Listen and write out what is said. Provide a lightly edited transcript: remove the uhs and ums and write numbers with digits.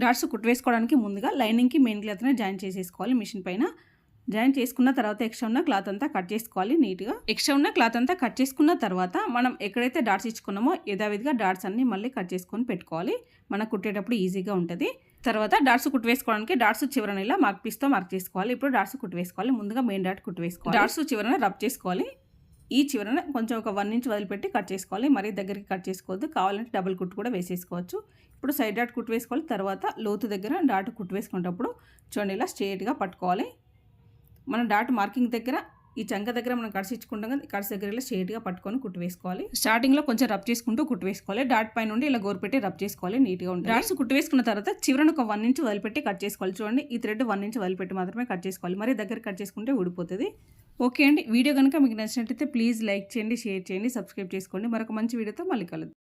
Dots కుట్టు వేసుకోవడానికి ముందుగా లైనింగ్కి మెయిన్ క్లాత్ని జాయిన్ చేసేసుకోవాలి. మిషన్ పైన జాయిన్ చేసుకున్న తర్వాత ఎక్స్ట్రా ఉన్న క్లాత్ అంతా కట్ చేసుకోవాలి నీట్గా. ఎక్స్ట్రా ఉన్న క్లాత్ అంతా కట్ చేసుకున్న తర్వాత మనం ఎక్కడైతే డాట్స్ ఇచ్చుకున్నామో యథావిధిగా డాట్స్ అన్ని మళ్ళీ కట్ చేసుకొని పెట్టుకోవాలి. మనకు కుట్టేటప్పుడు ఈజీగా ఉంటుంది. తర్వాత డాట్స్ కుట్టు వేసుకోవడానికి డాట్స్ చివరన ఇలా మార్క్ పీస్తో మార్క్ చేసుకోవాలి. ఇప్పుడు డాట్స్ కుట్టు వేసుకోవాలి. ముందుగా మెయిన్ డాట్ కుట్టు వేసుకోవాలి. డాట్స్ చివరన రబ్ చేసుకోవాలి. ఈ చివరన కొంచెం ఒక 1 ఇంచ్ వదిలిపెట్టి కట్ చేసుకోవాలి. మరీ దగ్గరికి కట్ చేసుకోవద్దు. కావాలంటే డబుల్ కుట్టు కూడా వేసేసుకోవచ్చు. ఇప్పుడు సైడ్ డాట్ కుట్టు వేసుకోవాలి. తర్వాత లోతు దగ్గర డాట్ కుట్టు వేసుకునేటప్పుడు చూడండి ఇలా స్ట్రేట్గా పట్టుకోవాలి. మన డాట్ మార్కింగ్ దగ్గర ఈ చంక దగ్గర మనం కట్స్ ఇచ్చుకుంటాం కదా, కట్స్ దగ్గర ఇలా స్ట్రేట్గా పట్టుకొని కుట్టు వేసుకోవాలి. స్టార్టింగ్లో కొంచెం రబ్ చేసుకుంటూ కుట్టు వేసుకోవాలి. డాట్ పై నుండి ఇలా గోరు పెట్టి రబ్ చేసుకోవాలి. నీట్గా ఉంటుంది. డాట్స్ కుట్టు వేసుకున్న తర్వాత చివరన ఒక 1 ఇంచ్ వదిలిపెట్టి కట్ చేసుకోవాలి. చూడండి ఈ థ్రెడ్ 1 ఇంచ్ వదిలిపెట్టి మాత్రమే కట్ చేసుకోవాలి. మరి దగ్గర కట్ చేసుకుంటే ఊడిపోతుంది. ఓకే అండి, వీడియో కనుక మీకు నచ్చినట్లయితే ప్లీజ్ లైక్ చేయండి, షేర్ చేయండి, సబ్స్క్రైబ్ చేసుకోండి. మరొక మంచి వీడియోతో మళ్ళీ కలుద్దాం.